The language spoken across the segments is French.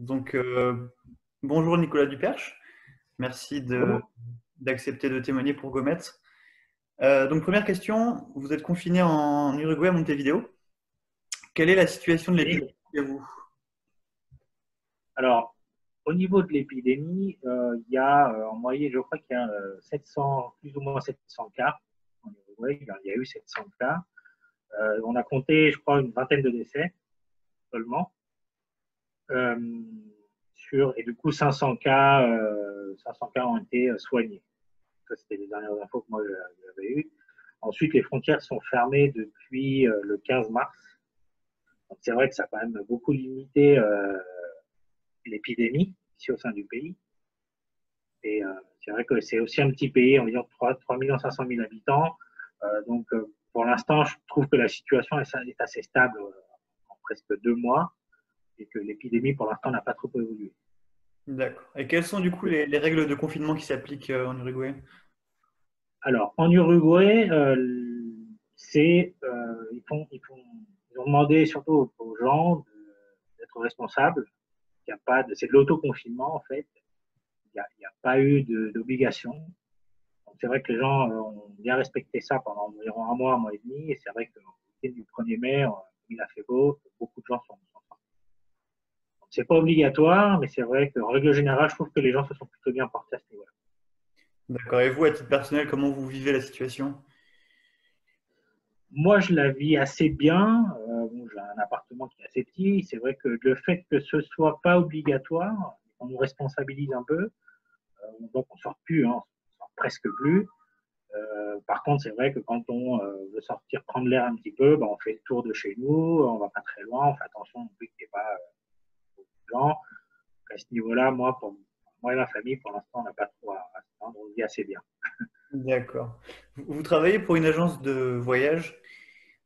Donc, bonjour Nicolas Duperche. Merci Bonjour. d'accepter de témoigner pour Gomet. Donc, première question, vous êtes confiné en Uruguay à Montevideo. Quelle est la situation de Oui. l'épidémie chez vous? Alors, au niveau de l'épidémie, il y a en moyenne, je crois qu'il y a 700, plus ou moins 700 cas en Uruguay. Il y a eu 700 cas. On a compté, je crois, une vingtaine de décès seulement. Euh, et du coup, 500 cas ont été soignés. Ça, c'était les dernières infos que moi j'avais eues. Ensuite, les frontières sont fermées depuis le 15 mars. Donc, c'est vrai que ça a quand même beaucoup limité l'épidémie ici au sein du pays. Et c'est vrai que c'est aussi un petit pays, on va dire 3 500 000 habitants. Pour l'instant, je trouve que la situation est assez stable en presque 2 mois et que l'épidémie, pour l'instant, n'a pas trop évolué. D'accord. Et quelles sont du coup les règles de confinement qui s'appliquent en Uruguay? Alors, en Uruguay, ils ont demandé surtout aux gens d'être responsables. Il y a pas de, c'est de l'autoconfinement, en fait. Il y a pas eu d'obligation. C'est vrai que les gens ont bien respecté ça pendant environ un mois et demi. Et c'est vrai que du 1er mai, il a fait beau, beaucoup de gens sont sortis. C'est pas obligatoire, mais c'est vrai qu'en règle générale, je trouve que les gens se sont plutôt bien portés à ce niveau-là. D'accord. Et vous, à titre personnel, comment vous vivez la situation? Moi, je la vis assez bien. Bon, j'ai un appartement qui est assez petit. C'est vrai que le fait que ce soit pas obligatoire, on nous responsabilise un peu. Donc, on sort plus, hein, on sort presque plus. Par contre, c'est vrai que quand on veut sortir prendre l'air un petit peu, ben, on fait le tour de chez nous, on va pas très loin, on fait attention non plus qu'il n'y ait pas beaucoup de gens. À ce niveau-là, moi et ma famille, pour l'instant, on n'a pas trop à se plaindre, on vit assez bien. D'accord. Vous travaillez pour une agence de voyage.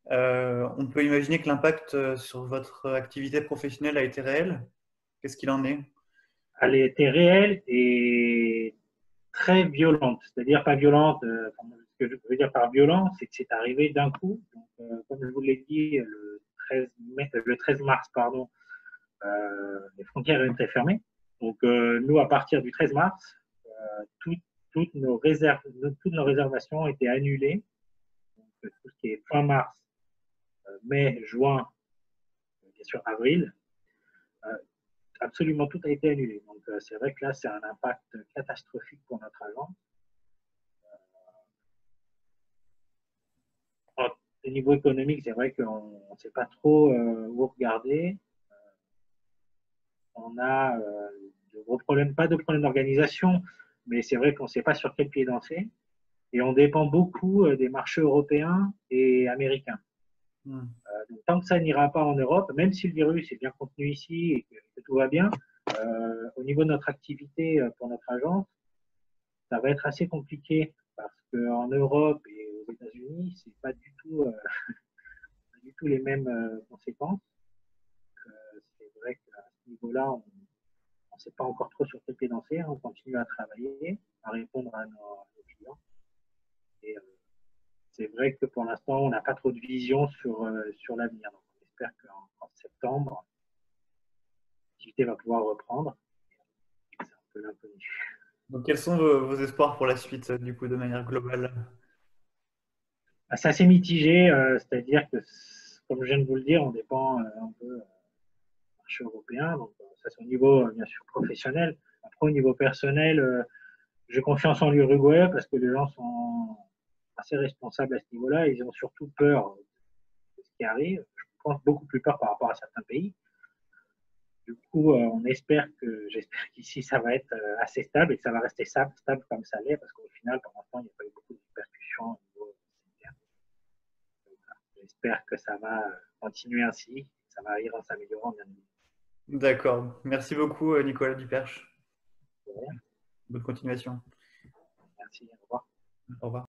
On peut imaginer que l'impact sur votre activité professionnelle a été réel. Qu'est-ce qu'il en est? Elle était réelle et très violente, c'est-à-dire pas violente, ce que je veux dire par violent, c'est que c'est arrivé d'un coup. Donc, comme je vous l'ai dit, le 13 mars, pardon, les frontières étaient fermées. Donc, nous, à partir du 13 mars, tout, toutes nos réservations ont été annulées. Donc, tout ce qui est fin mars, mai, juin, bien sûr avril, euh, absolument tout a été annulé. Donc, c'est vrai que là, c'est un impact catastrophique pour notre agence. Au niveau économique, c'est vrai qu'on ne sait pas trop où regarder. On a de gros problèmes, pas de problème d'organisation, mais c'est vrai qu'on ne sait pas sur quel pied danser. Et on dépend beaucoup des marchés européens et américains. Hmm. Donc, tant que ça n'ira pas en Europe, même si le virus est bien contenu ici et que tout va bien, au niveau de notre activité pour notre agence, ça va être assez compliqué parce qu'en Europe et aux États-Unis, c'est pas du tout les mêmes conséquences. C'est vrai qu'à ce niveau-là, on ne sait pas encore trop sur quel pied danser. On continue à travailler, à répondre à nos clients. Et c'est vrai que pour l'instant, on n'a pas trop de vision sur l'avenir. Donc, on espère qu'en septembre, l'activité va pouvoir reprendre. C'est un peu l'inconnu. Donc, quels sont vos espoirs pour la suite, du coup, de manière globale? C'est assez mitigé, c'est-à-dire que, comme je viens de vous le dire, on dépend un peu du marché européen. Donc, ça, c'est au niveau, bien sûr, professionnel. Après, au niveau personnel, j'ai confiance en l'Uruguay parce que les gens sont assez responsables à ce niveau-là. Ils ont surtout peur de ce qui arrive. Je pense beaucoup plus peur par rapport à certains pays. Du coup, j'espère qu'ici, ça va être assez stable et que ça va rester stable comme ça l'est parce qu'au final, pour l'instant, il n'y a pas eu beaucoup de répercussions au niveau sanitaire. J'espère que ça va continuer ainsi, ça va ir en s'améliorant bien évidemment. D'accord. Merci beaucoup, Nicolas Duperche. Bonne continuation. Merci, au revoir. Au revoir.